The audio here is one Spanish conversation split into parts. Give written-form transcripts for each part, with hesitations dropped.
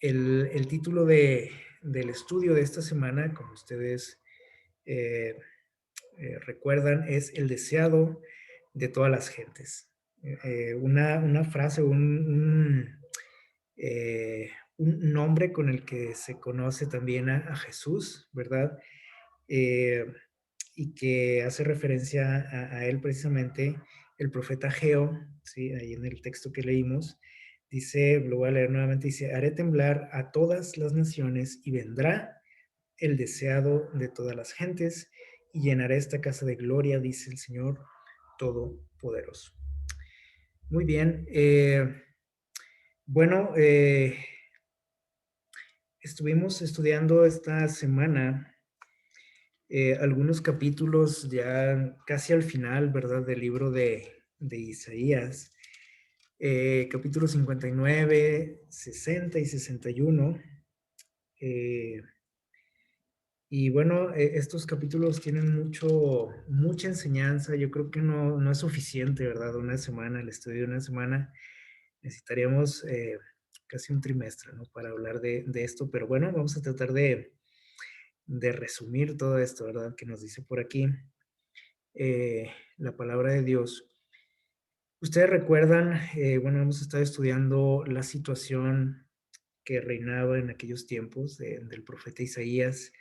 El título del estudio de esta semana, como ustedes eh, recuerdan, es El deseado de todas las gentes. Una frase, un nombre con el que se conoce también a Jesús, ¿verdad? Eh, y que hace referencia a él precisamente el profeta Ageo, ¿sí? Ahí en el texto que leímos, dice, lo voy a leer nuevamente, dice, haré temblar a todas las naciones y vendrá el deseado de todas las gentes y llenaré esta casa de gloria, dice el Señor Todopoderoso. Muy bien, bueno, estuvimos estudiando esta semana algunos capítulos ya casi al final, ¿verdad? Del libro de Isaías, capítulos 59, 60 y 61. Eh, y bueno, estos capítulos tienen mucha enseñanza. Yo creo que no es suficiente, ¿verdad? Una semana, el estudio de una semana. Necesitaríamos casi un trimestre, ¿no? Para hablar de esto. Pero bueno, vamos a tratar de resumir todo esto, ¿verdad? Que nos dice por aquí la palabra de Dios. Ustedes recuerdan, bueno, hemos estado estudiando la situación que reinaba en aquellos tiempos del profeta Isaías,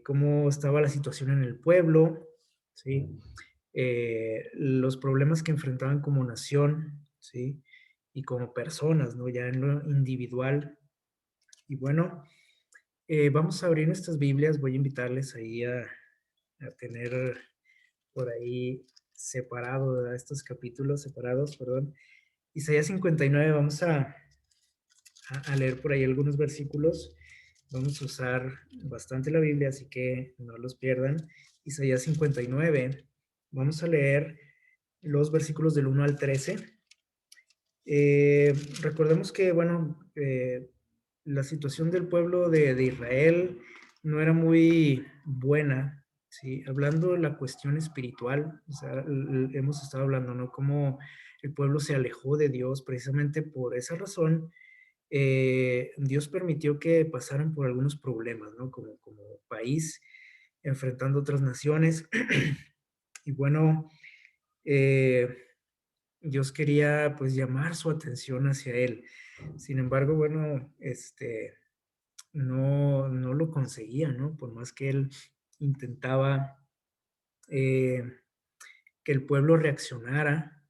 cómo estaba la situación en el pueblo, ¿sí? Los problemas que enfrentaban como nación, ¿sí? Y como personas, ¿no? Ya en lo individual. Y bueno, vamos a abrir nuestras Biblias, voy a invitarles ahí a tener por ahí separado, ¿verdad? Estos capítulos separados, perdón. Isaías 59, vamos a leer por ahí algunos versículos. Vamos a usar bastante la Biblia, así que no los pierdan. Isaías 59, vamos a leer los versículos del 1 al 13. Recordemos que, bueno, la situación del pueblo de Israel no era muy buena, ¿sí? Hablando de la cuestión espiritual, o sea, hemos estado hablando, ¿no? Cómo el pueblo se alejó de Dios precisamente por esa razón. Dios permitió que pasaran por algunos problemas, ¿no? Como país, enfrentando otras naciones. Y bueno, eh, Dios quería pues llamar su atención hacia él. Sin embargo, bueno, no lo conseguía, ¿no? Por más que él intentaba eh, que el pueblo reaccionara,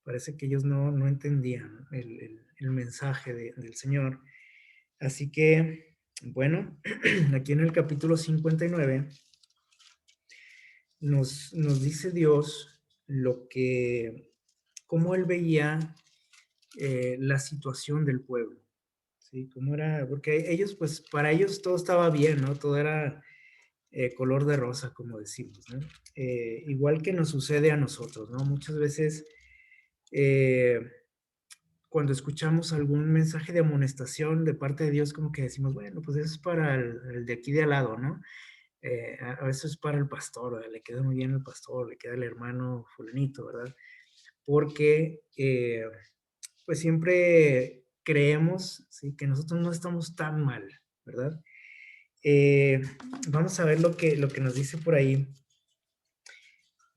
parece que ellos no entendían el mensaje del Señor. Así que, bueno, aquí en el capítulo 59 nos dice Dios cómo él veía la situación del pueblo, ¿sí? Cómo era, porque ellos, pues, para ellos todo estaba bien, ¿no? Todo era color de rosa, como decimos, ¿no? Igual que nos sucede a nosotros, ¿no? Muchas veces, eh, cuando escuchamos algún mensaje de amonestación de parte de Dios, como que decimos, bueno, pues eso es para el de aquí de al lado, ¿no? A veces es para el pastor, ¿verdad? Le queda muy bien el pastor, le queda el hermano fulanito, ¿verdad? Porque pues siempre creemos, ¿sí? Que nosotros no estamos tan mal, ¿verdad? Eh, Vamos a ver lo que nos dice por ahí.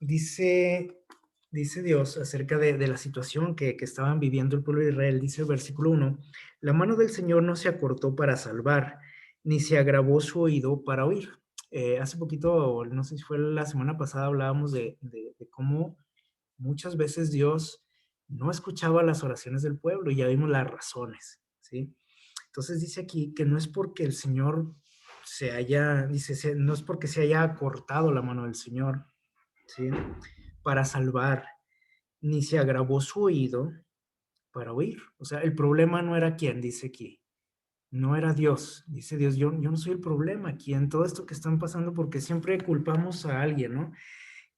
Dice, dice Dios acerca de la situación que estaban viviendo el pueblo de Israel. Dice el versículo 1, la mano del Señor no se acortó para salvar, ni se agravó su oído para oír. Hace poquito, no sé si fue la semana pasada, hablábamos de cómo muchas veces Dios no escuchaba las oraciones del pueblo y ya vimos las razones, ¿sí? Entonces dice aquí que no es porque el Señor no es porque se haya cortado la mano del Señor, ¿sí? Para salvar, ni se agravó su oído para oír. O sea, el problema no era quién, dice aquí, no era Dios. Dice Dios, yo no soy el problema aquí en todo esto que están pasando porque siempre culpamos a alguien, ¿no?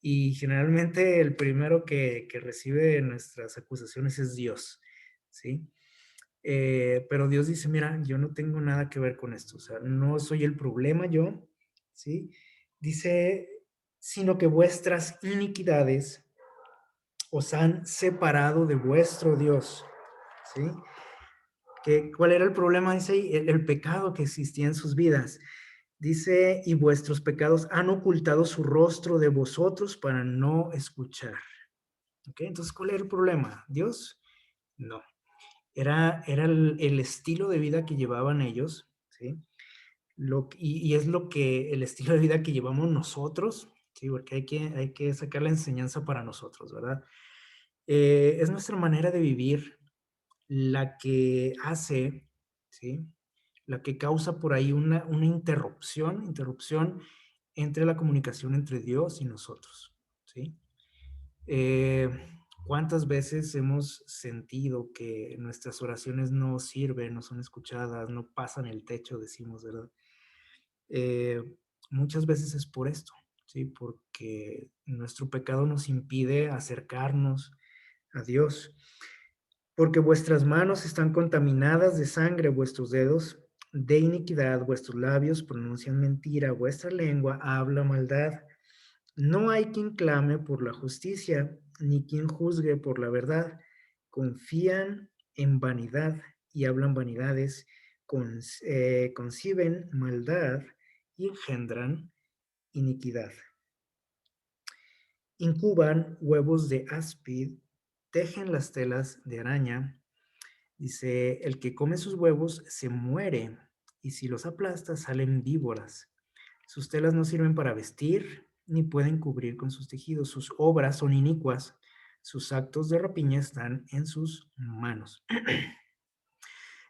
Y generalmente el primero que recibe nuestras acusaciones es Dios, ¿sí? Pero Dios dice, mira, yo no tengo nada que ver con esto, o sea, no soy el problema yo, ¿sí? Dice, sino que vuestras iniquidades os han separado de vuestro Dios, ¿sí? ¿Cuál era el problema? Dice ahí, el pecado que existía en sus vidas. Dice, y vuestros pecados han ocultado su rostro de vosotros para no escuchar. ¿Ok? Entonces, ¿cuál era el problema? ¿Dios? No. Era el estilo de vida que llevaban ellos, ¿sí? Y es lo que, el estilo de vida que llevamos nosotros, ¿sí? Porque hay que sacar la enseñanza para nosotros, ¿verdad? Es nuestra manera de vivir la que hace, ¿sí? La que causa por ahí una interrupción entre la comunicación entre Dios y nosotros, ¿sí? Eh, ¿Cuántas veces hemos sentido que nuestras oraciones no sirven, no son escuchadas, no pasan el techo, decimos, ¿verdad? Eh, Muchas veces es por esto, ¿sí? Porque nuestro pecado nos impide acercarnos a Dios. Porque vuestras manos están contaminadas de sangre, vuestros dedos de iniquidad, vuestros labios pronuncian mentira, vuestra lengua habla maldad. No hay quien clame por la justicia, ni quien juzgue por la verdad. Confían en vanidad y hablan vanidades, conciben maldad y engendran iniquidad. Incuban huevos de áspid, tejen las telas de araña. Dice, el que come sus huevos se muere, y si los aplasta salen víboras. Sus telas no sirven para vestir, ni pueden cubrir con sus tejidos. Sus obras son inicuas, sus actos de rapiña están en sus manos.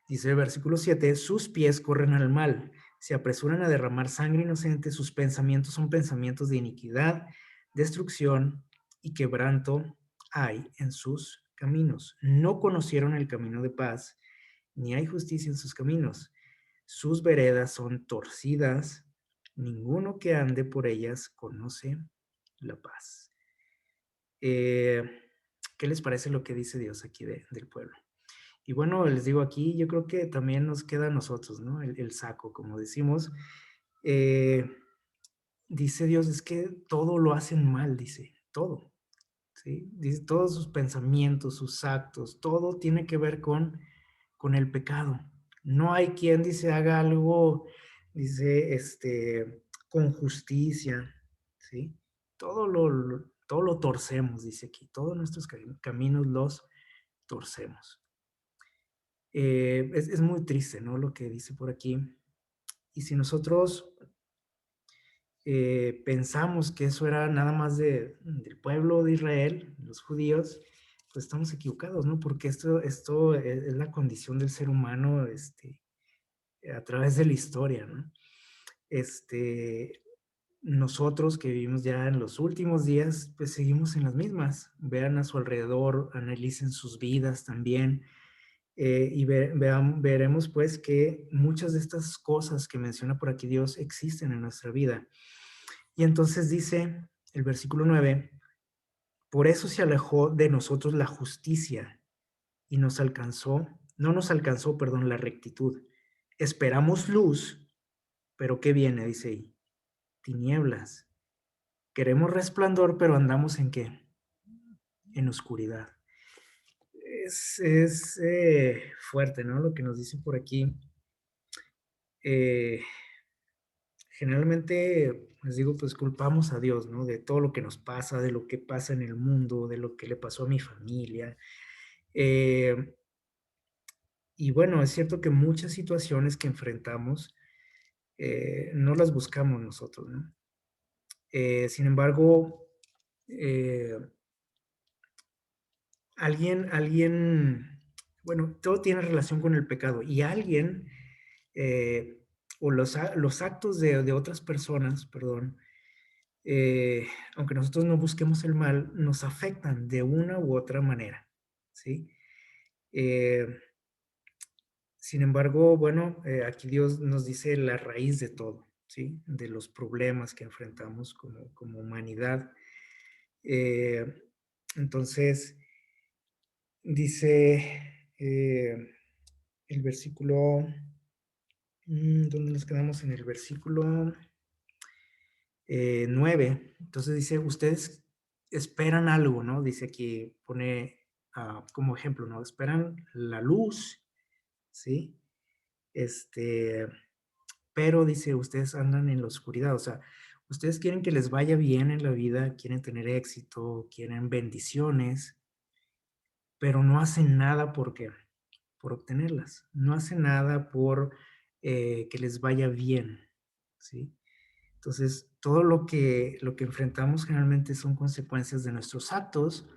Dice el versículo 7, sus pies corren al mal, se apresuran a derramar sangre inocente, sus pensamientos son pensamientos de iniquidad, destrucción y quebranto hay en sus caminos. No conocieron el camino de paz, ni hay justicia en sus caminos. Sus veredas son torcidas, ninguno que ande por ellas conoce la paz. Eh, ¿Qué les parece lo que dice Dios aquí del pueblo? Y bueno, les digo aquí, yo creo que también nos queda a nosotros, ¿no? El saco, como decimos. Eh, Dice Dios, es que todo lo hacen mal, dice, todo, ¿sí? Dice, todos sus pensamientos, sus actos, todo tiene que ver con el pecado. No hay quien, dice, haga algo, dice, con justicia, ¿sí? Todo lo torcemos, dice aquí, todos nuestros caminos los torcemos. Es muy triste, ¿no? Lo que dice por aquí. Y si nosotros pensamos que eso era nada más del pueblo de Israel, los judíos, pues estamos equivocados, ¿no? Porque esto es la condición del ser humano a través de la historia, ¿no? Este, Nosotros que vivimos ya en los últimos días, pues seguimos en las mismas. Vean a su alrededor, analicen sus vidas también. Y veremos pues que muchas de estas cosas que menciona por aquí Dios existen en nuestra vida. Y entonces dice el versículo 9, por eso se alejó de nosotros la justicia y no nos alcanzó, perdón, la rectitud. Esperamos luz, pero ¿qué viene? Dice ahí, tinieblas. Queremos resplandor, pero andamos ¿en qué? En oscuridad. Es fuerte, ¿no? Lo que nos dice por aquí. Eh, Generalmente, les digo, pues culpamos a Dios, ¿no? De todo lo que nos pasa, de lo que pasa en el mundo, de lo que le pasó a mi familia. Eh, y bueno, es cierto que muchas situaciones que enfrentamos no las buscamos nosotros, ¿no? Sin embargo, eh, bueno, todo tiene relación con el pecado y alguien eh, o los actos de otras personas, perdón, aunque nosotros no busquemos el mal, nos afectan de una u otra manera, ¿sí? Eh, Sin embargo, bueno, aquí Dios nos dice la raíz de todo, ¿sí? De los problemas que enfrentamos como humanidad. Eh, entonces, dice el versículo, ¿dónde nos quedamos? En el versículo 9. Entonces dice, ustedes esperan algo, ¿no? Dice aquí, pone como ejemplo, ¿no? Esperan la luz, ¿sí? Este, pero dice, ustedes andan en la oscuridad, o sea, ustedes quieren que les vaya bien en la vida, quieren tener éxito, quieren bendiciones, pero no hacen nada por obtenerlas, no hacen nada por que les vaya bien, ¿sí? Entonces, todo lo que enfrentamos generalmente son consecuencias de nuestros actos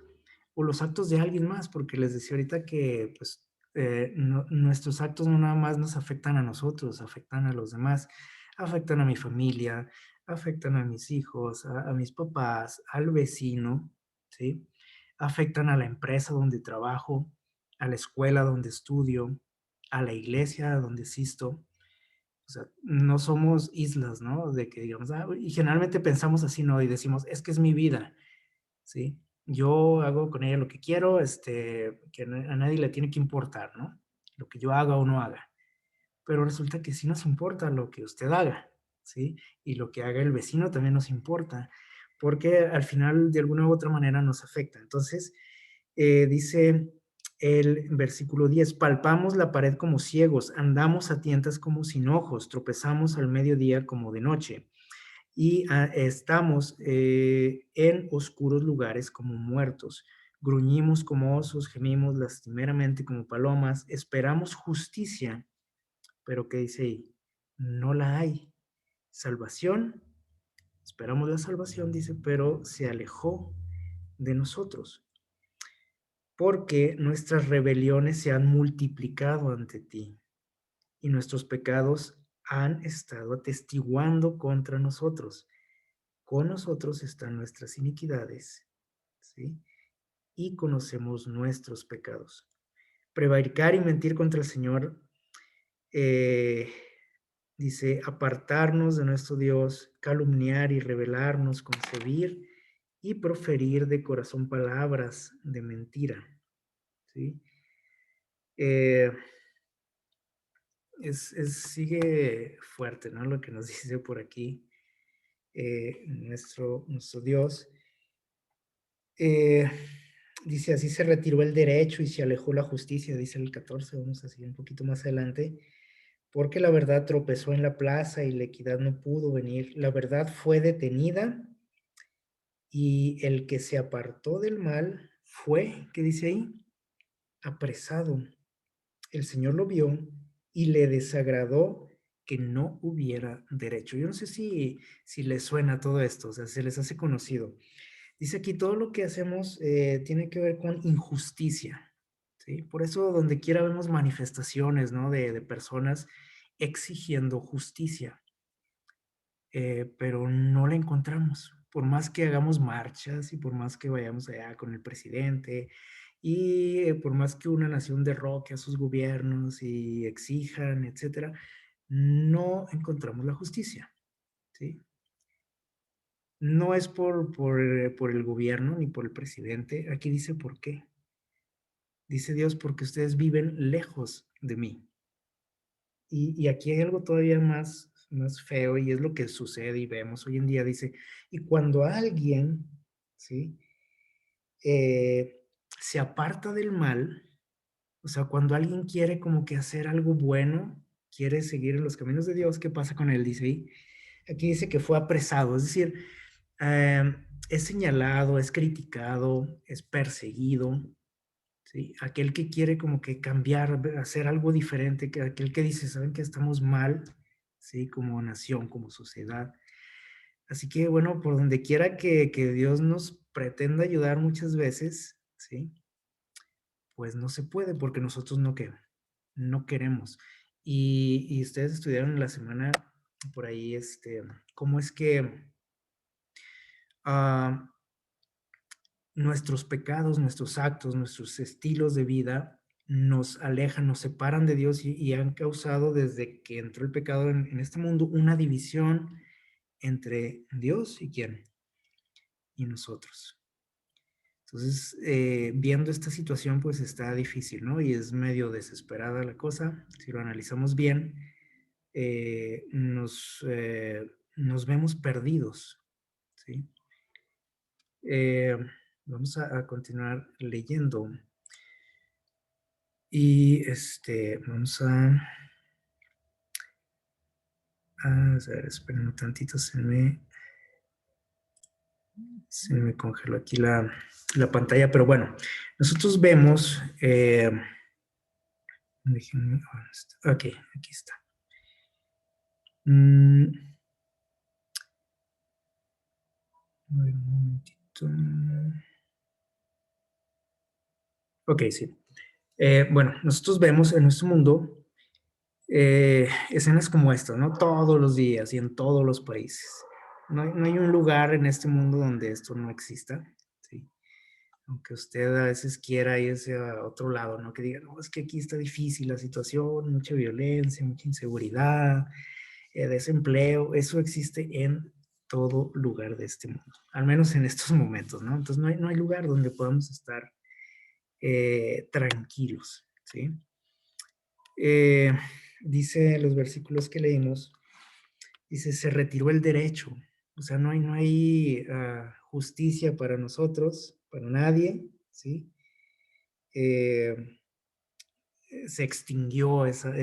o los actos de alguien más, porque les decía ahorita que pues, nuestros actos no nada más nos afectan a nosotros, afectan a los demás, afectan a mi familia, afectan a mis hijos, a mis papás, al vecino, ¿sí? Afectan a la empresa donde trabajo, a la escuela donde estudio, a la iglesia donde asisto. O sea, no somos islas, ¿no? De que digamos, y generalmente pensamos así, ¿no? Y decimos, es que es mi vida, ¿sí? Yo hago con ella lo que quiero, que a nadie le tiene que importar, ¿no? Lo que yo haga o no haga. Pero resulta que sí nos importa lo que usted haga, ¿sí? Y lo que haga el vecino también nos importa, porque al final de alguna u otra manera nos afecta. Entonces, dice el versículo 10, palpamos la pared como ciegos, andamos a tientas como sin ojos, tropezamos al mediodía como de noche y estamos en oscuros lugares como muertos. Gruñimos como osos, gemimos lastimeramente como palomas, esperamos justicia, pero ¿qué dice ahí? No la hay. Salvación, esperamos la salvación, dice, pero se alejó de nosotros, porque nuestras rebeliones se han multiplicado ante ti y nuestros pecados han estado atestiguando contra nosotros. Con nosotros están nuestras iniquidades, ¿sí? Y conocemos nuestros pecados. Prevaricar y mentir contra el Señor, eh, dice, apartarnos de nuestro Dios, calumniar y rebelarnos, concebir y proferir de corazón palabras de mentira, ¿sí? Eh, sigue fuerte, ¿no? Lo que nos dice por aquí nuestro Dios. Eh, dice, así se retiró el derecho y se alejó la justicia, dice el 14, vamos a seguir un poquito más adelante, porque la verdad tropezó en la plaza y la equidad no pudo venir. La verdad fue detenida y el que se apartó del mal fue, ¿qué dice ahí? Apresado. El Señor lo vio y le desagradó que no hubiera derecho. Yo no sé si les suena todo esto, o sea, se les hace conocido. Dice aquí, todo lo que hacemos tiene que ver con injusticia, ¿sí? Por eso donde quiera vemos manifestaciones, ¿no? De personas exigiendo justicia, pero no la encontramos. Por más que hagamos marchas y por más que vayamos allá con el presidente y por más que una nación derroque a sus gobiernos y exijan, etcétera, no encontramos la justicia, ¿sí? No es por el gobierno ni por el presidente. Aquí dice por qué. Dice Dios, porque ustedes viven lejos de mí. Y aquí hay algo todavía más feo y es lo que sucede y vemos hoy en día. Dice, y cuando alguien, ¿sí? Eh, se aparta del mal, o sea, cuando alguien quiere como que hacer algo bueno, quiere seguir en los caminos de Dios, ¿qué pasa con él? Dice ahí, aquí dice que fue apresado, es decir, es señalado, es criticado, es perseguido, ¿sí? Aquel que quiere como que cambiar, hacer algo diferente, que aquel que dice, ¿saben que estamos mal? ¿Sí? Como nación, como sociedad. Así que bueno, por donde quiera que Dios nos pretenda ayudar muchas veces, ¿sí? Pues no se puede porque nosotros no queremos. Y ustedes estudiaron en la semana por ahí, cómo es que ah, nuestros pecados, nuestros actos, nuestros estilos de vida nos alejan, nos separan de Dios y han causado desde que entró el pecado en este mundo una división entre Dios y quién, y nosotros. Entonces, viendo esta situación, pues está difícil, ¿no? Y es medio desesperada la cosa. Si lo analizamos bien, eh, nos, eh, nos vemos perdidos, ¿sí? Eh, vamos a continuar leyendo. Y vamos a ver, esperen un tantito, se me congeló aquí la pantalla, pero bueno, nosotros vemos, déjenme, ok, aquí está. A ver, un momentito. Ok, sí. Bueno, nosotros vemos en nuestro mundo escenas como esta, ¿no? Todos los días y en todos los países. No hay un lugar en este mundo donde esto no exista, ¿sí? Aunque usted a veces quiera irse a otro lado, ¿no? Que diga, no, es que aquí está difícil la situación, mucha violencia, mucha inseguridad, desempleo, eso existe en todo lugar de este mundo, al menos en estos momentos, ¿no? Entonces no hay lugar donde podamos estar tranquilos, ¿sí? Eh, dice los versículos que leímos, dice, se retiró el derecho, o sea, no hay justicia para nosotros, para nadie, ¿sí? Eh, se extinguió esa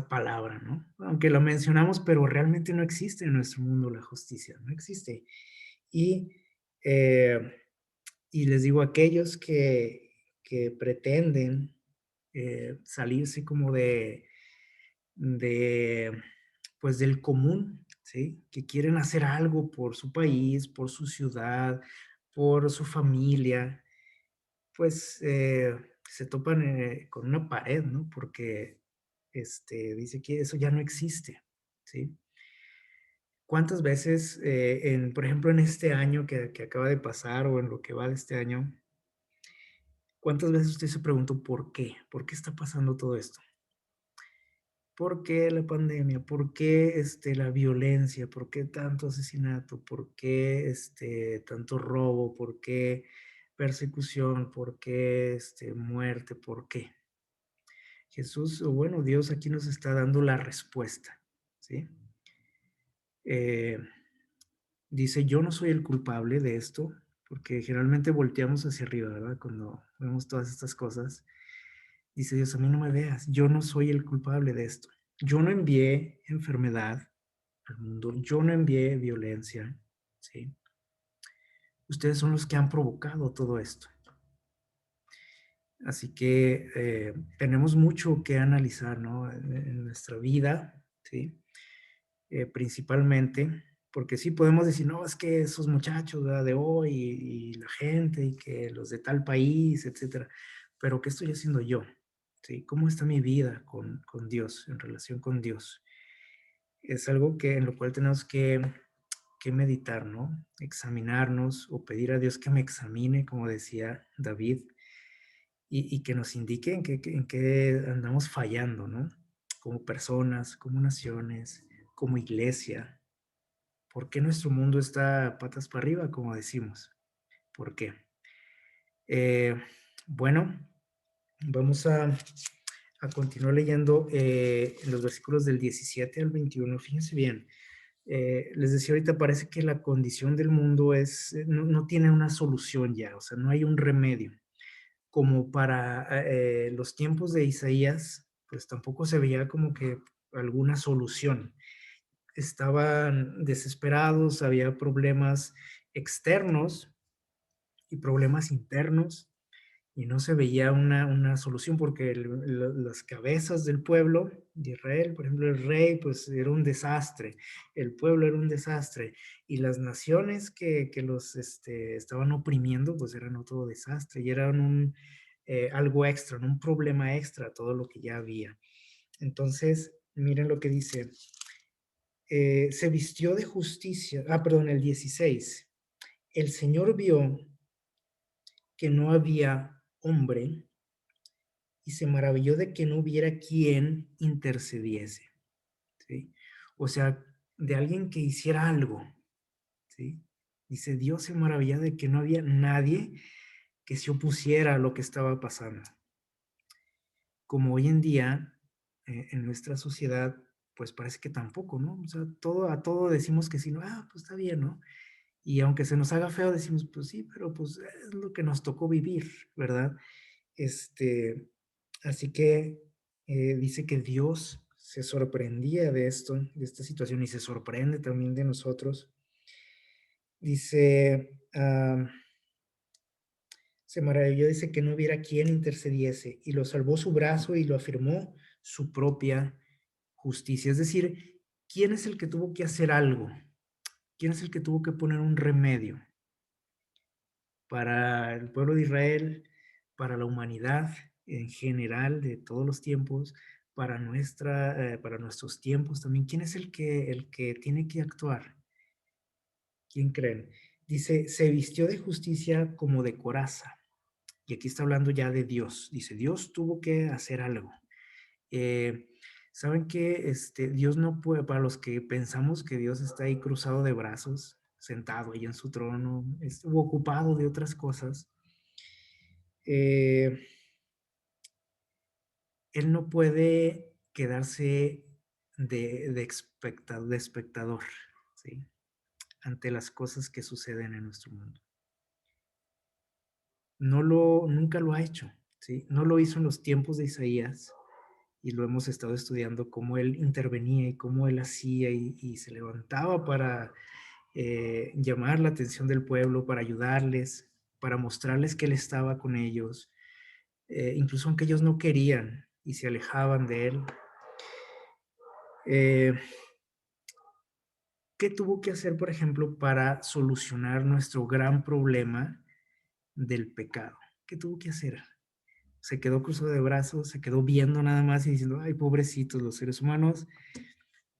palabra, ¿no? Aunque lo mencionamos, pero realmente no existe en nuestro mundo la justicia, no existe. Y, eh, y les digo, aquellos que pretenden salirse como de, pues del común, ¿sí? Que quieren hacer algo por su país, por su ciudad, por su familia, pues se topan con una pared, ¿no? Porque dice que eso ya no existe, ¿sí? ¿Cuántas veces, por ejemplo, en este año que acaba de pasar o en lo que va de este año, cuántas veces usted se preguntó por qué? ¿Por qué está pasando todo esto? ¿Por qué la pandemia? ¿Por qué la violencia? ¿Por qué tanto asesinato? ¿Por qué tanto robo? ¿Por qué persecución? ¿Por qué muerte? ¿Por qué? Jesús, o bueno, Dios aquí nos está dando la respuesta, ¿sí? Eh, dice, yo no soy el culpable de esto, porque generalmente volteamos hacia arriba, ¿verdad? Cuando vemos todas estas cosas. Dice Dios, a mí no me veas, yo no soy el culpable de esto. Yo no envié enfermedad al mundo, yo no envié violencia, ¿sí? Ustedes son los que han provocado todo esto. Así que tenemos mucho que analizar, ¿no? En nuestra vida, ¿sí? Principalmente, porque sí podemos decir, no, es que esos muchachos, ¿verdad? De hoy y la gente y que los de tal país, etcétera, pero ¿qué estoy haciendo yo? ¿Sí? ¿Cómo está mi vida con Dios, en relación con Dios? Es algo en lo cual tenemos que meditar, ¿no? Examinarnos o pedir a Dios que me examine, como decía David, y que nos indique en qué andamos fallando, ¿no? Como personas, como naciones, como iglesia. ¿Por qué nuestro mundo está patas para arriba, como decimos? ¿Por qué? Eh, bueno, vamos a continuar leyendo los versículos del 17 al 21. Fíjense bien. Les decía ahorita, parece que la condición del mundo no tiene una solución ya, o sea, no hay un remedio. Como para los tiempos de Isaías, pues tampoco se veía como que alguna solución. Estaban desesperados, había problemas externos y problemas internos y no se veía una solución porque las cabezas del pueblo de Israel, por ejemplo, el rey, pues era un desastre, el pueblo era un desastre y las naciones que los estaban oprimiendo, pues eran otro desastre y eran algo extra, ¿no? Un problema extra, todo lo que ya había. Entonces, miren lo que dice, se vistió de justicia, perdón, el 16. El Señor vio que no había hombre y se maravilló de que no hubiera quien intercediese, ¿sí? O sea, de alguien que hiciera algo, ¿sí? Dice, Dios se maravilla de que no había nadie que se opusiera a lo que estaba pasando. Como hoy en día, en nuestra sociedad, pues parece que tampoco, ¿no? O sea, a todo decimos que sí, no, pues está bien, ¿no? Y aunque se nos haga feo, decimos, pues sí, pero pues es lo que nos tocó vivir, ¿verdad? Este, así que dice que Dios se sorprendía de esto, de esta situación, y se sorprende también de nosotros. Dice, se maravilló, dice que no hubiera quien intercediese, y lo salvó su brazo y lo afirmó su propia justicia. Es decir, ¿quién es el que tuvo que hacer algo? ¿Quién es el que tuvo que poner un remedio para el pueblo de Israel, para la humanidad en general de todos los tiempos, para nuestros tiempos también? ¿Quién es el que tiene que actuar? ¿Quién creen? Dice, se vistió de justicia como de coraza. Y aquí está hablando ya de Dios. Dice, Dios tuvo que hacer algo. Eh, Saben que Dios no puede, para los que pensamos que Dios está ahí cruzado de brazos, sentado ahí en su trono, estuvo ocupado de otras cosas, eh, Él no puede quedarse de espectador, ¿sí? Ante las cosas que suceden en nuestro mundo. Nunca lo ha hecho, ¿sí? No lo hizo en los tiempos de Isaías, y lo hemos estado estudiando, cómo él intervenía y cómo él hacía y se levantaba para llamar la atención del pueblo, para ayudarles, para mostrarles que él estaba con ellos, incluso aunque ellos no querían y se alejaban de él. Eh, ¿Qué tuvo que hacer, por ejemplo, para solucionar nuestro gran problema del pecado? ¿Qué tuvo que hacer? Se quedó cruzado de brazos, se quedó viendo nada más y diciendo, ay, pobrecitos los seres humanos,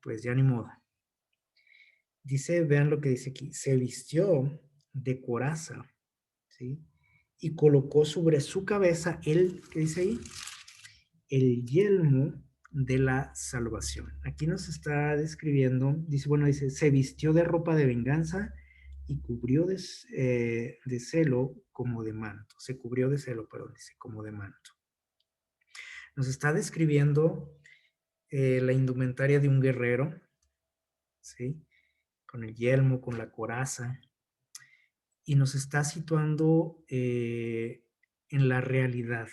pues ya ni modo. Dice, vean lo que dice aquí, se vistió de coraza, ¿sí? Y colocó sobre su cabeza ¿qué dice ahí? El yelmo de la salvación. Aquí nos está describiendo, dice, se vistió de ropa de venganza y cubrió de celo como de manto. Se cubrió de celo, perdón, dice, como de manto. Nos está describiendo la indumentaria de un guerrero, ¿sí? Con el yelmo, con la coraza, y nos está situando en la realidad,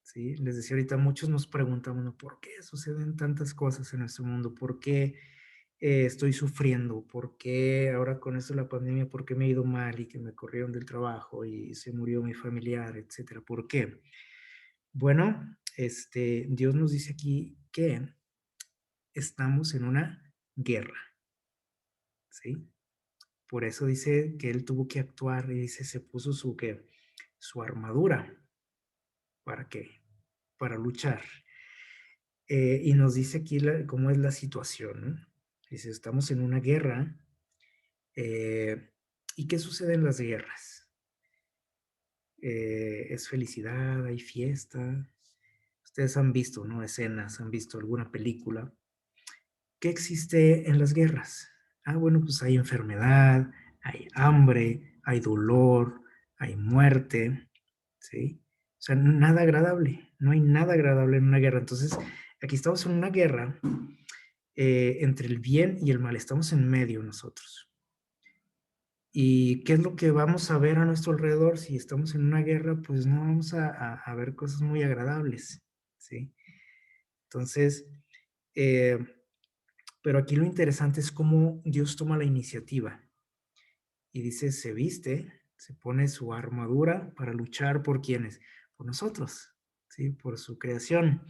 ¿sí? Les decía ahorita, muchos nos preguntamos, ¿no? ¿Por qué suceden tantas cosas en nuestro mundo? ¿Por qué estoy sufriendo? ¿Por qué ahora con esto de la pandemia, por qué me ha ido mal y que me corrieron del trabajo y se murió mi familiar, etcétera? ¿Por qué? Bueno, Dios nos dice aquí que estamos en una guerra, ¿sí? Por eso dice que él tuvo que actuar y dice, se puso su armadura. ¿Para qué? Para luchar. Y nos dice aquí cómo es la situación, ¿no? Dice, estamos en una guerra. ¿Y qué sucede en las guerras? Es felicidad, hay fiesta. Ustedes han visto, ¿no? Escenas, han visto alguna película. ¿Qué existe en las guerras? Ah, bueno, pues hay enfermedad, hay hambre, hay dolor, hay muerte, ¿sí? O sea, nada agradable, no hay nada agradable en una guerra. Entonces, aquí estamos en una guerra entre el bien y el mal, estamos en medio nosotros. ¿Y qué es lo que vamos a ver a nuestro alrededor? Si estamos en una guerra, pues no vamos a ver cosas muy agradables, ¿sí? Entonces, eh, pero aquí lo interesante es cómo Dios toma la iniciativa y dice, se viste, se pone su armadura para luchar por quienes, por nosotros, ¿sí? Por su creación.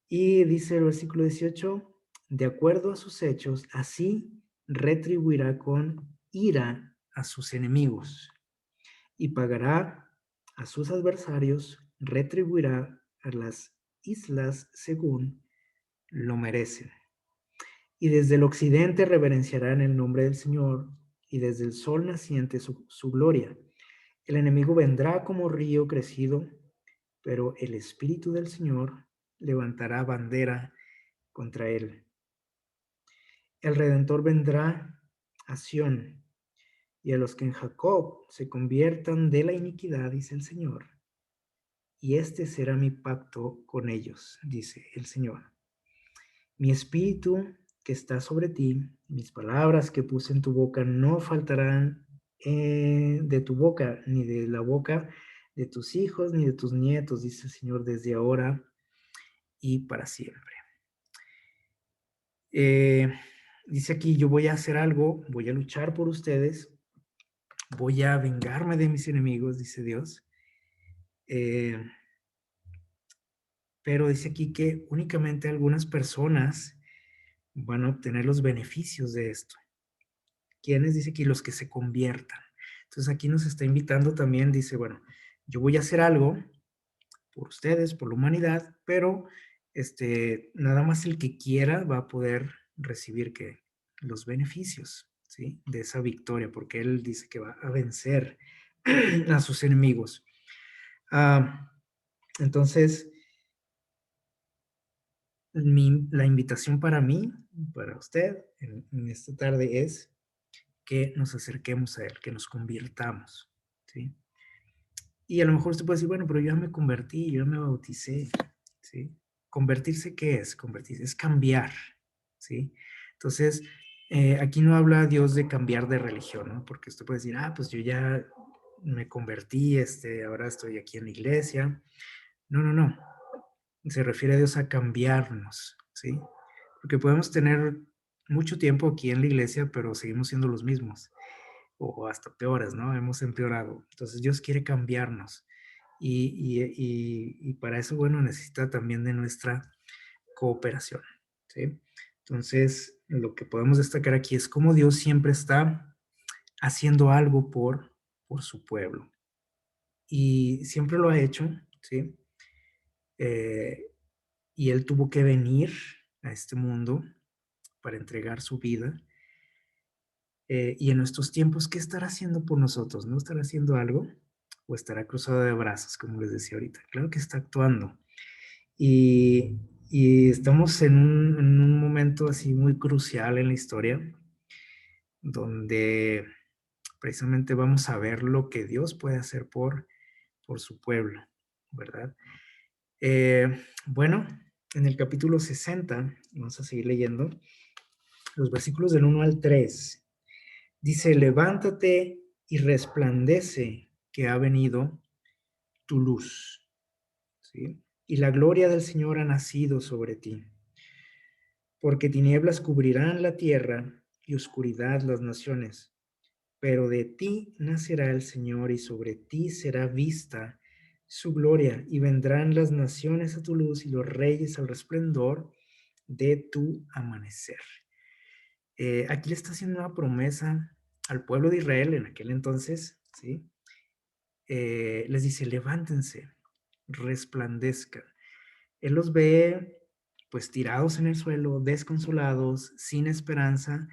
Y dice el versículo 18, de acuerdo a sus hechos, así retribuirá con ira a sus enemigos y pagará a sus adversarios, retribuirá a las islas según lo merecen. Y desde el occidente reverenciarán el nombre del Señor, y desde el sol naciente su gloria. El enemigo vendrá como río crecido, pero el Espíritu del Señor levantará bandera contra él. El Redentor vendrá a Sión, y a los que en Jacob se conviertan de la iniquidad, dice el Señor. Y este será mi pacto con ellos, dice el Señor. Mi espíritu que está sobre ti, mis palabras que puse en tu boca no faltarán de tu boca, ni de la boca de tus hijos ni de tus nietos, dice el Señor, desde ahora y para siempre. Eh, Dice aquí, yo voy a hacer algo, voy a luchar por ustedes, voy a vengarme de mis enemigos, dice Dios. Eh, pero dice aquí que únicamente algunas personas van a obtener los beneficios de esto. ¿Quiénes? Dice aquí los que se conviertan. Entonces aquí nos está invitando también, dice, bueno, yo voy a hacer algo por ustedes, por la humanidad, pero nada más el que quiera va a poder recibir que los beneficios, ¿sí? De esa victoria, porque él dice que va a vencer a sus enemigos. Entonces, la invitación para mí, para usted, en esta tarde es que nos acerquemos a Él, que nos convirtamos, ¿sí? Y a lo mejor usted puede decir, bueno, pero yo ya me convertí, yo ya me bauticé, ¿sí? ¿Convertirse qué es? Convertirse es cambiar, ¿sí? Entonces, aquí no habla Dios de cambiar de religión, ¿no? Porque usted puede decir, pues yo ya me convertí, ahora estoy aquí en la iglesia. No, no, no. Se refiere a Dios a cambiarnos, ¿sí? Porque podemos tener mucho tiempo aquí en la iglesia, pero seguimos siendo los mismos, o hasta peores, ¿no? Hemos empeorado. Entonces Dios quiere cambiarnos. Y para eso, bueno, necesita también de nuestra cooperación, ¿sí? Entonces, lo que podemos destacar aquí es cómo Dios siempre está haciendo algo por su pueblo. Y siempre lo ha hecho, ¿sí? Y Él tuvo que venir a este mundo para entregar su vida. Y en nuestros tiempos, ¿qué estará haciendo por nosotros? ¿No estará haciendo algo? ¿O estará cruzado de brazos, como les decía ahorita? Claro que está actuando. Y estamos en un momento así muy crucial en la historia, donde precisamente vamos a ver lo que Dios puede hacer por su pueblo, ¿verdad? Bueno, en el capítulo 60, vamos a seguir leyendo, los versículos del 1 al 3. Dice, levántate y resplandece que ha venido tu luz, ¿sí? Y la gloria del Señor ha nacido sobre ti. Porque tinieblas cubrirán la tierra y oscuridad las naciones. Pero de ti nacerá el Señor y sobre ti será vista su gloria. Y vendrán las naciones a tu luz y los reyes al resplandor de tu amanecer. Aquí le está haciendo una promesa al pueblo de Israel en aquel entonces, ¿sí? Les dice, levántense, resplandezcan. Él los ve pues tirados en el suelo, desconsolados, sin esperanza,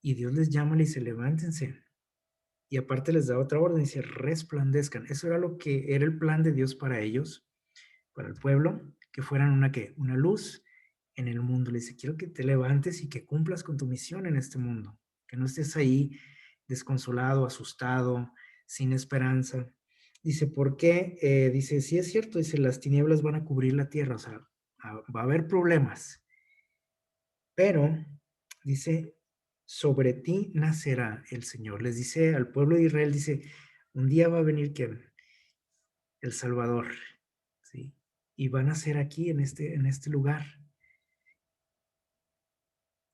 y Dios les llama y le dice, levántense. Y aparte les da otra orden, dice, resplandezcan. Eso era lo que era el plan de Dios para ellos, para el pueblo, que fueran una luz en el mundo. Le dice, quiero que te levantes y que cumplas con tu misión en este mundo, que no estés ahí desconsolado, asustado, sin esperanza. Dice, ¿por qué? Dice, sí es cierto, dice, las tinieblas van a cubrir la tierra, o sea, va a haber problemas, pero dice, sobre ti nacerá el Señor. Les dice al pueblo de Israel, dice, un día va a venir ¿quién? El Salvador, ¿sí? Y van a ser aquí en este lugar.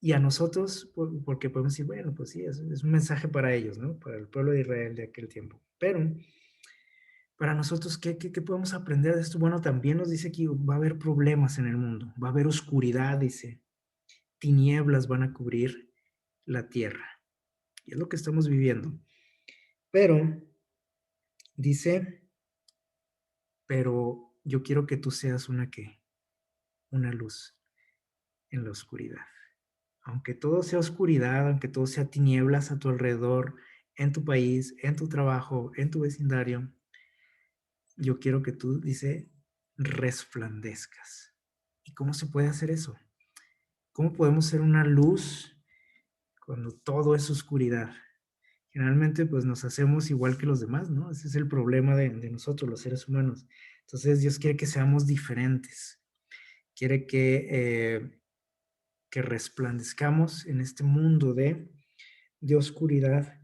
Y a nosotros, porque podemos decir, bueno, pues sí, es un mensaje para ellos, ¿no? Para el pueblo de Israel de aquel tiempo. Pero para nosotros, ¿qué podemos aprender de esto? Bueno, también nos dice que va a haber problemas en el mundo, va a haber oscuridad, dice, tinieblas van a cubrir la tierra. Y es lo que estamos viviendo. Pero, dice, pero yo quiero que tú seas una luz en la oscuridad. Aunque todo sea oscuridad, aunque todo sea tinieblas a tu alrededor, en tu país, en tu trabajo, en tu vecindario, yo quiero que tú, dice, resplandezcas. ¿Y cómo se puede hacer eso? ¿Cómo podemos ser una luz cuando todo es oscuridad? Generalmente, pues nos hacemos igual que los demás, ¿no? Ese es el problema de nosotros, los seres humanos. Entonces, Dios quiere que seamos diferentes. Quiere que resplandezcamos en este mundo de oscuridad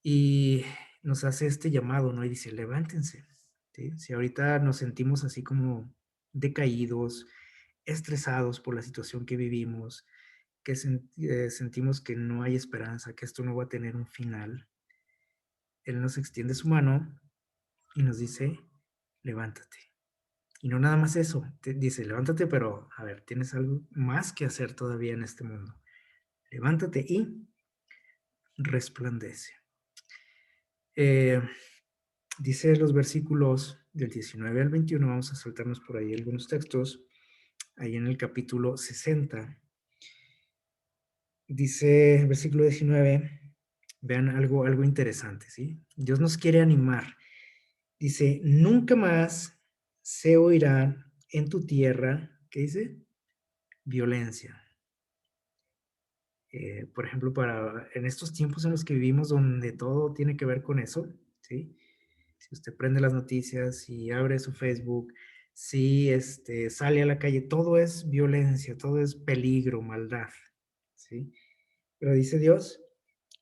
y nos hace este llamado, ¿no? Y dice, levántense, ¿sí? Si ahorita nos sentimos así como decaídos, estresados por la situación que vivimos, que sentimos que no hay esperanza, que esto no va a tener un final, Él nos extiende su mano y nos dice, levántate. Y no nada más eso, te dice, levántate, pero a ver, tienes algo más que hacer todavía en este mundo. Levántate y resplandece. Eh, Dice los versículos del 19 al 21, vamos a saltarnos por ahí algunos textos, ahí en el capítulo 60. Dice el versículo 19, vean algo interesante, ¿sí? Dios nos quiere animar. Dice, nunca más se oirá en tu tierra, ¿qué dice? Violencia. Por ejemplo, en estos tiempos en los que vivimos, donde todo tiene que ver con eso, ¿sí? Si usted prende las noticias, si abre su Facebook, si sale a la calle, todo es violencia, todo es peligro, maldad, ¿sí? Pero dice Dios,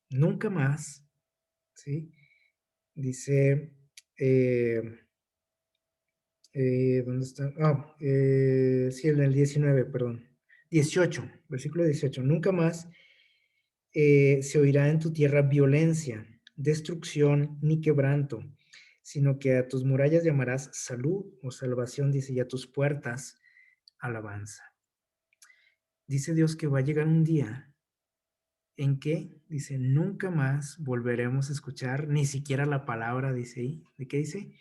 nunca más, ¿sí? Dice, ¿dónde está? Sí, en el 19, perdón. 18, versículo 18. Nunca más se oirá en tu tierra violencia, destrucción ni quebranto, sino que a tus murallas llamarás salud o salvación, dice, y a tus puertas alabanza. Dice Dios que va a llegar un día en que, dice, nunca más volveremos a escuchar ni siquiera la palabra, dice ahí, ¿de qué dice?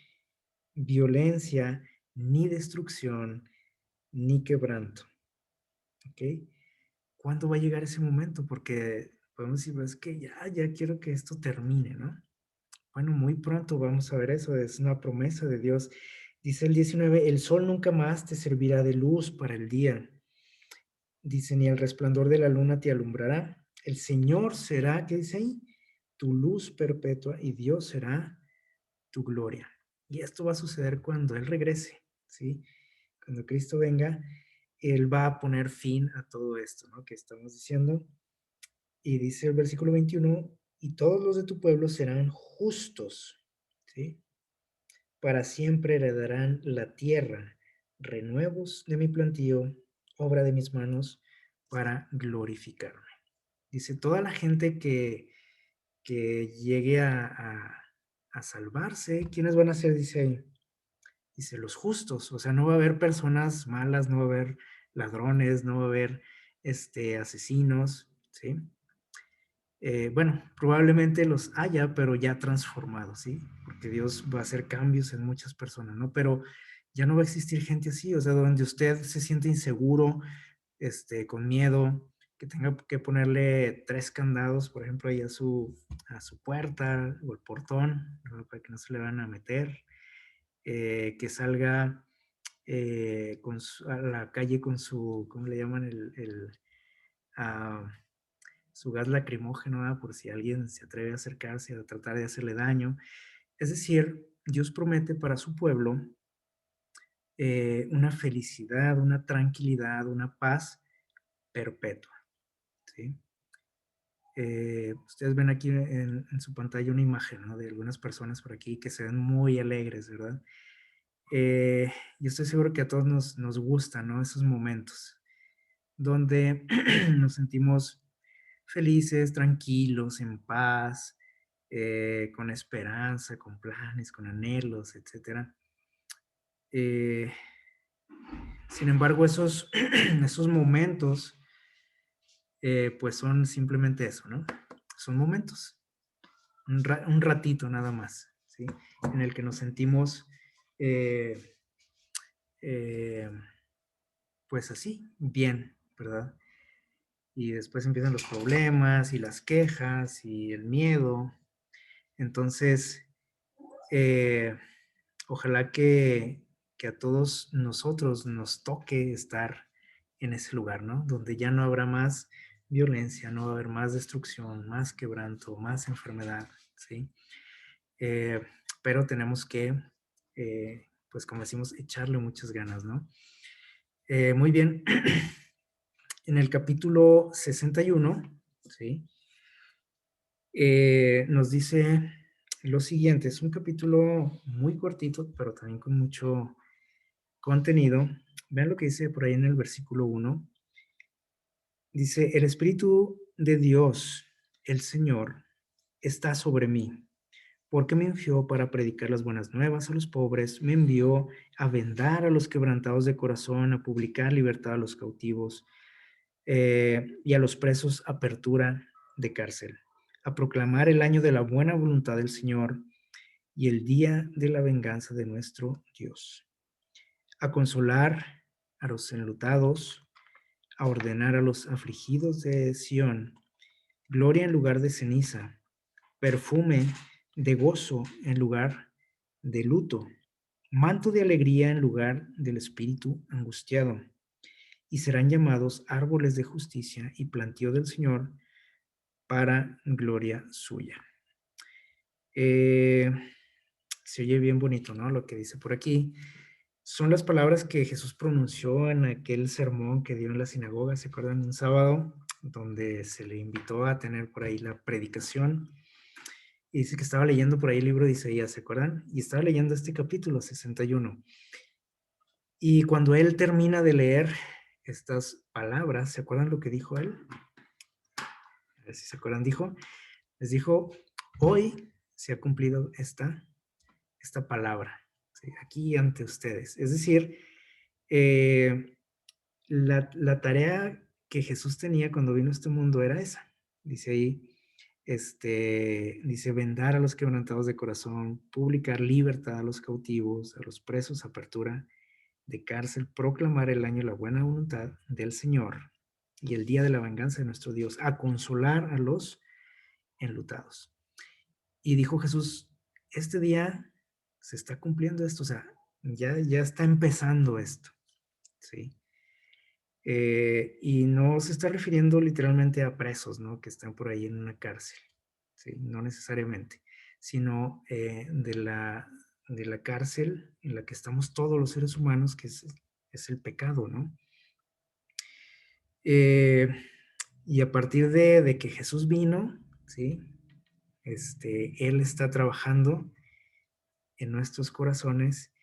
Violencia, ni destrucción, ni quebranto. ¿Ok? ¿Cuándo va a llegar ese momento? Porque podemos decir, pues, es que ya quiero que esto termine, ¿no? Bueno, muy pronto vamos a ver eso, es una promesa de Dios. Dice el 19, el sol nunca más te servirá de luz para el día. Dice, ni el resplandor de la luna te alumbrará. El Señor será, ¿qué dice ahí? Tu luz perpetua y Dios será tu gloria. Y esto va a suceder cuando Él regrese, ¿sí? Cuando Cristo venga, Él va a poner fin a todo esto, ¿no? Que estamos diciendo. Y dice el versículo 21, y todos los de tu pueblo serán justos, ¿sí? Para siempre heredarán la tierra, renuevos de mi plantío, obra de mis manos, para glorificarme. Dice, toda la gente que llegue a salvarse, ¿quiénes van a ser? Dice ahí. Dice, los justos, o sea, no va a haber personas malas, no va a haber ladrones, no va a haber asesinos, ¿sí? Bueno, probablemente los haya, pero ya transformados, ¿sí? Porque Dios va a hacer cambios en muchas personas, ¿no? Pero ya no va a existir gente así, o sea, donde usted se siente inseguro, con miedo, que tenga que ponerle 3 candados, por ejemplo, ahí a su puerta o el portón, ¿no? Para que no se le van a meter, que salga a la calle con su, ¿cómo le llaman? Ah, su gas lacrimógeno, ¿verdad? Por si alguien se atreve a acercarse a tratar de hacerle daño. Es decir, Dios promete para su pueblo una felicidad, una tranquilidad, una paz perpetua, ¿sí? Ustedes ven aquí en su pantalla una imagen, ¿no? De algunas personas por aquí que se ven muy alegres, ¿verdad? Yo estoy seguro que a todos nos gustan, ¿no? Esos momentos donde nos sentimos felices, tranquilos, en paz, con esperanza, con planes, con anhelos, etcétera. Eh, Sin embargo, esos momentos, pues son simplemente eso, ¿no? Son momentos, un ratito nada más, ¿sí? En el que nos sentimos, eh, eh, pues así, bien, ¿verdad? Y después empiezan los problemas y las quejas y el miedo. Entonces, eh, ojalá que a todos nosotros nos toque estar en ese lugar, ¿no? Donde ya no habrá más violencia, no va a haber más destrucción, más quebranto, más enfermedad, ¿sí? Eh, pero tenemos que, pues como decimos, echarle muchas ganas, ¿no? Muy bien, en el capítulo 61, ¿sí? Nos dice lo siguiente. Es un capítulo muy cortito, pero también con mucho contenido. Vean lo que dice por ahí en el versículo 1. Dice, el Espíritu de Dios, el Señor, está sobre mí, porque me envió para predicar las buenas nuevas a los pobres, me envió a vendar a los quebrantados de corazón, a publicar libertad a los cautivos y a los presos apertura de cárcel, a proclamar el año de la buena voluntad del Señor y el día de la venganza de nuestro Dios, a consolar a los enlutados, a ordenar a los afligidos de Sión, gloria en lugar de ceniza, perfume de gozo en lugar de luto, manto de alegría en lugar del espíritu angustiado, y serán llamados árboles de justicia y plantío del Señor para gloria suya. Eh, Se oye bien bonito, ¿no? Lo que dice por aquí. Son las palabras que Jesús pronunció en aquel sermón que dio en la sinagoga, ¿se acuerdan? Un sábado, donde se le invitó a tener por ahí la predicación. Y dice que estaba leyendo por ahí el libro de Isaías, ¿se acuerdan? Y estaba leyendo este capítulo 61. Y cuando él termina de leer estas palabras, ¿se acuerdan lo que dijo él? A ver si se acuerdan, les dijo, hoy se ha cumplido esta palabra, ¿sí? Aquí ante ustedes. Es decir, eh, la tarea que Jesús tenía cuando vino a este mundo era esa. Dice ahí, dice, vendar a los quebrantados de corazón, publicar libertad a los cautivos, a los presos, apertura de cárcel, proclamar el año de la buena voluntad del Señor y el día de la venganza de nuestro Dios, a consolar a los enlutados. Y dijo Jesús, este día se está cumpliendo esto, o sea, ya está empezando esto, ¿sí? Y no se está refiriendo literalmente a presos, ¿no? Que están por ahí en una cárcel, ¿sí? No necesariamente, sino de la cárcel en la que estamos todos los seres humanos, que es el pecado, ¿no? Eh, y a partir de que Jesús vino, ¿sí? Él está trabajando en nuestros corazones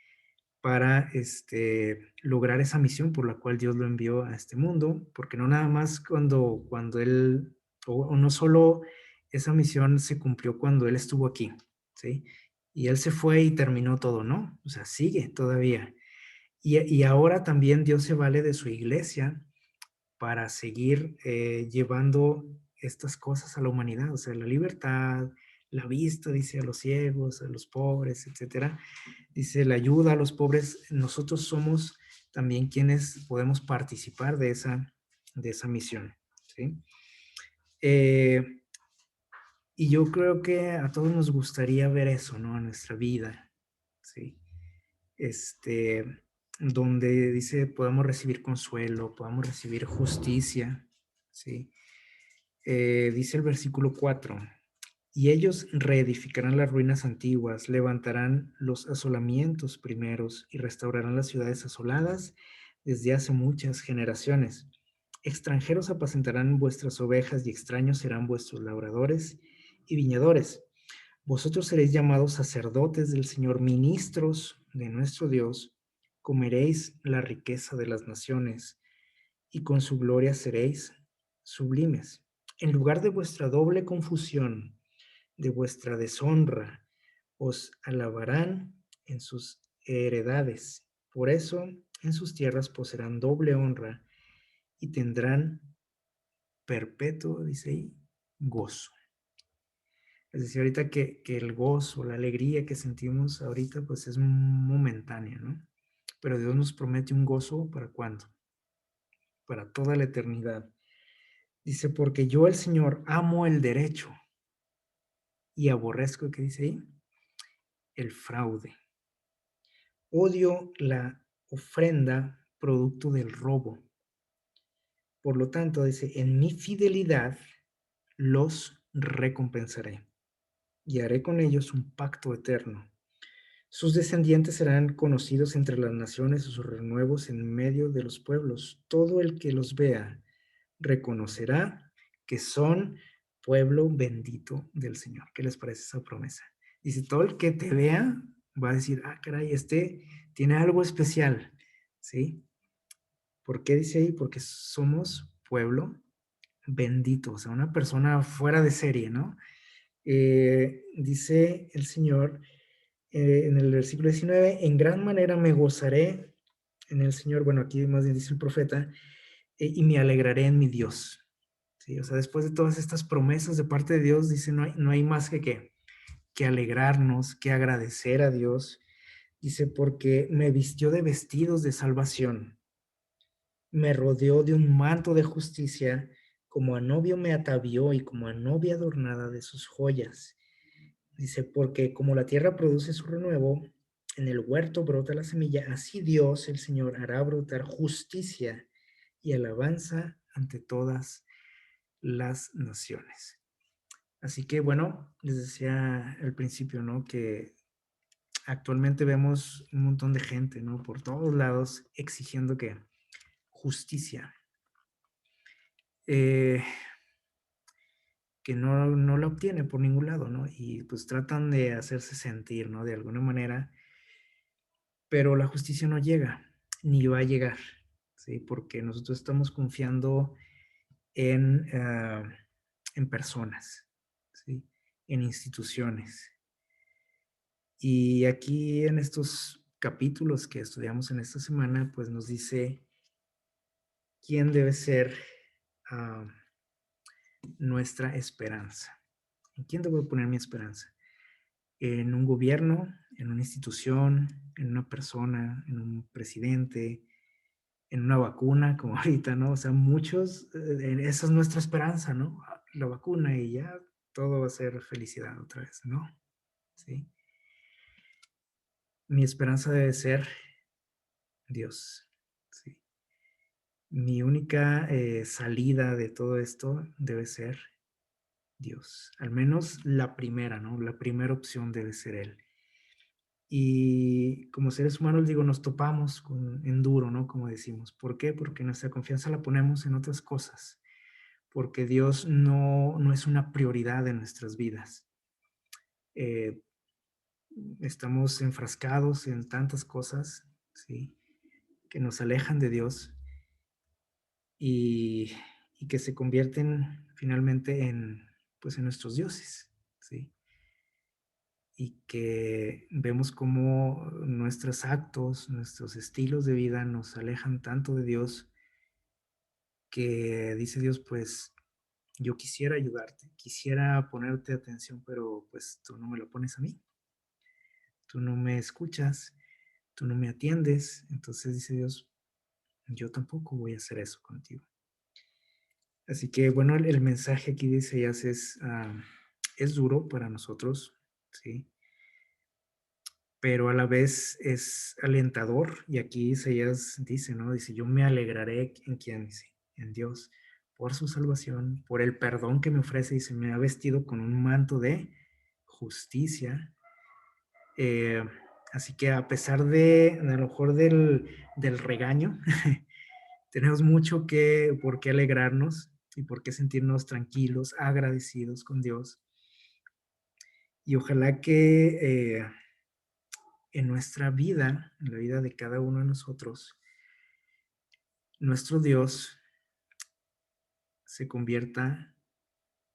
para lograr esa misión por la cual Dios lo envió a este mundo, porque no nada más cuando Él, o no solo esa misión se cumplió cuando Él estuvo aquí, ¿sí? Y Él se fue y terminó todo, ¿no? O sea, sigue todavía. Y ahora también Dios se vale de su iglesia para seguir llevando estas cosas a la humanidad, o sea, la libertad, la vista, dice, a los ciegos, a los pobres, etcétera. Dice, la ayuda a los pobres, nosotros somos también quienes podemos participar de esa misión, ¿sí? Eh, y yo creo que a todos nos gustaría ver eso, ¿no? En nuestra vida, ¿sí? Este, donde dice, podamos recibir consuelo, podamos recibir justicia, ¿sí? Dice el versículo 4, y ellos reedificarán las ruinas antiguas, levantarán los asolamientos primeros y restaurarán las ciudades asoladas desde hace muchas generaciones. Extranjeros apacentarán vuestras ovejas y extraños serán vuestros labradores y viñadores. Vosotros seréis llamados sacerdotes del Señor, ministros de nuestro Dios. Comeréis la riqueza de las naciones y con su gloria seréis sublimes. En lugar de vuestra doble confusión, de vuestra deshonra, os alabarán en sus heredades. Por eso en sus tierras poseerán doble honra y tendrán perpetuo, dice ahí, gozo. Es decir, ahorita que el gozo, la alegría que sentimos ahorita, pues es momentánea, ¿no? Pero Dios nos promete un gozo para cuándo? Para toda la eternidad. Dice, porque yo el Señor amo el derecho y aborrezco, ¿qué dice ahí? El fraude. Odio la ofrenda producto del robo. Por lo tanto, dice, en mi fidelidad los recompensaré y haré con ellos un pacto eterno. Sus descendientes serán conocidos entre las naciones y sus renuevos en medio de los pueblos. Todo el que los vea reconocerá que son pueblo bendito del Señor. ¿Qué les parece esa promesa? Dice, todo el que te vea va a decir, ah, caray, este tiene algo especial, ¿sí? ¿Por qué dice ahí? Porque somos pueblo bendito, o sea, una persona fuera de serie, ¿no? Dice el Señor en el versículo 19, en gran manera me gozaré en el Señor, bueno, aquí más bien dice el profeta, y me alegraré en mi Dios. ¿Sí? O sea, después de todas estas promesas de parte de Dios, dice, no hay más que alegrarnos, que agradecer a Dios. Dice, porque me vistió de vestidos de salvación, me rodeó de un manto de justicia, como a novio me atavió y como a novia adornada de sus joyas. Dice, porque como la tierra produce su renuevo, en el huerto brota la semilla, así Dios, el Señor, hará brotar justicia y alabanza ante todas las naciones. Así que bueno, les decía al principio, ¿no? Que actualmente vemos un montón de gente, ¿no? Por todos lados exigiendo que justicia, eh, que no la obtiene por ningún lado, ¿no? Y pues tratan de hacerse sentir, ¿no? De alguna manera, pero la justicia no llega, ni va a llegar, ¿sí? Porque nosotros estamos confiando en, en personas, ¿sí? En instituciones. Y aquí en estos capítulos que estudiamos en esta semana, pues nos dice quién debe ser uh, nuestra esperanza. ¿En quién debo poner mi esperanza? ¿En un gobierno, en una institución, en una persona, en un presidente, en una vacuna, como ahorita, ¿no? O sea, muchos, esa es nuestra esperanza, ¿no? La vacuna y ya todo va a ser felicidad otra vez, ¿no? Sí. Mi esperanza debe ser Dios, sí. Mi única salida de todo esto debe ser Dios. Al menos la primera, ¿no? La primera opción debe ser Él. Y como seres humanos, digo, nos topamos en duro, ¿no? Como decimos. ¿Por qué? Porque nuestra confianza la ponemos en otras cosas. Porque Dios no es una prioridad en nuestras vidas. Eh, Estamos enfrascados en tantas cosas, ¿sí? Que nos alejan de Dios y, y que se convierten finalmente en, pues, en nuestros dioses, ¿sí? Y que vemos cómo nuestros actos, nuestros estilos de vida nos alejan tanto de Dios que dice Dios, pues yo quisiera ayudarte, quisiera ponerte atención, pero pues tú no me lo pones a mí, tú no me escuchas, tú no me atiendes, entonces dice Dios, yo tampoco voy a hacer eso contigo. Así que bueno, el mensaje aquí de Isaías es duro para nosotros, ¿sí? Pero a la vez es alentador. Y aquí Isaías dice, ¿no? Dice, yo me alegraré en quien dice, en Dios, por su salvación, por el perdón que me ofrece. Dice, me ha vestido con un manto de justicia. Eh, Así que a pesar de a lo mejor del regaño, tenemos mucho por qué alegrarnos y por qué sentirnos tranquilos, agradecidos con Dios. Y ojalá que en nuestra vida, en la vida de cada uno de nosotros, nuestro Dios se convierta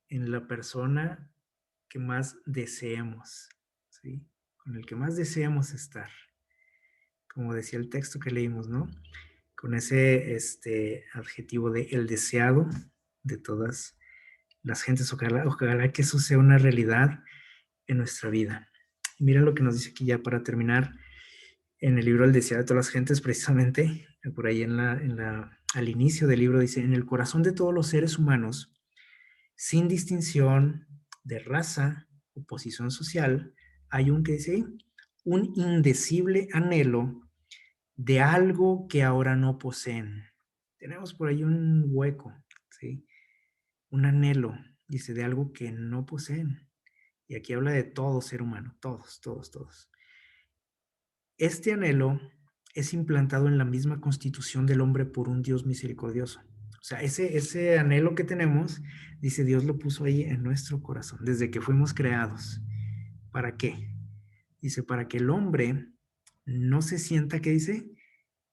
en la persona que más deseemos, ¿sí? Con el que más deseamos estar. Como decía el texto que leímos, ¿no? Con ese adjetivo de el deseado de todas las gentes. Ojalá que eso sea una realidad en nuestra vida. Y mira lo que nos dice aquí ya para terminar en el libro El deseado de todas las gentes, precisamente, por ahí al inicio del libro dice, en el corazón de todos los seres humanos, sin distinción de raza o posición social, hay un que dice, un indecible anhelo de algo que ahora no poseen. Tenemos por ahí un hueco, ¿sí? Un anhelo, dice, de algo que no poseen. Y aquí habla de todo ser humano, todos, todos, todos. Este anhelo es implantado en la misma constitución del hombre por un Dios misericordioso. O sea, ese anhelo que tenemos, dice Dios lo puso ahí en nuestro corazón, desde que fuimos creados, ¿Para qué? Dice, para que el hombre no se sienta, ¿qué dice?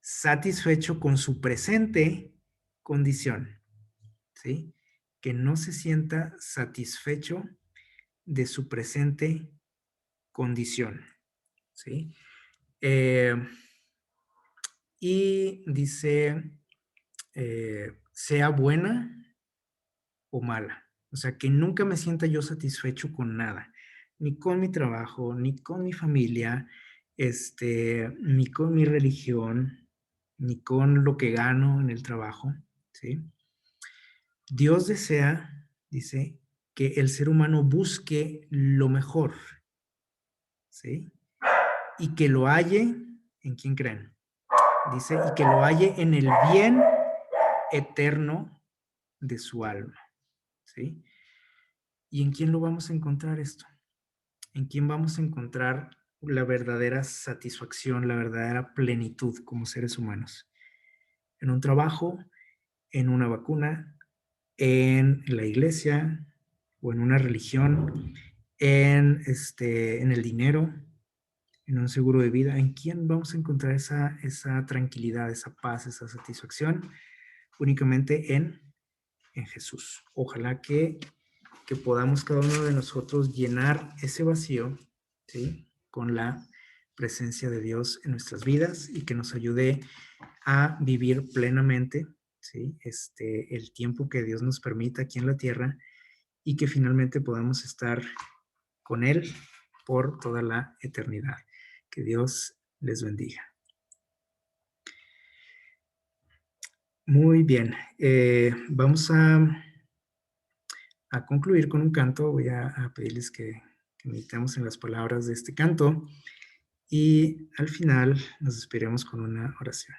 Satisfecho con su presente condición, ¿sí? Que no se sienta satisfecho de su presente condición, ¿sí? Eh, y dice, sea buena o mala. O sea, que nunca me sienta yo satisfecho con nada, ni con mi trabajo, ni con mi familia, ni con mi religión, ni con lo que gano en el trabajo, ¿sí? Dios desea, dice, que el ser humano busque lo mejor, ¿sí? Y que lo halle, ¿en quién creen? Dice, y que lo halle en el bien eterno de su alma, ¿sí? ¿Y en quién lo vamos a encontrar esto? ¿En quién vamos a encontrar la verdadera satisfacción, la verdadera plenitud como seres humanos? ¿En un trabajo, en una vacuna, en la iglesia o en una religión, en el dinero, en un seguro de vida? ¿En quién vamos a encontrar esa tranquilidad, esa paz, esa satisfacción? Únicamente en Jesús. Ojalá que podamos cada uno de nosotros llenar ese vacío, ¿sí? Con la presencia de Dios en nuestras vidas y que nos ayude a vivir plenamente, ¿sí? El tiempo que Dios nos permita aquí en la tierra y que finalmente podamos estar con Él por toda la eternidad. Que Dios les bendiga. Muy bien, vamos a concluir con un canto. Voy a pedirles que meditemos en las palabras de este canto y al final nos despediremos con una oración.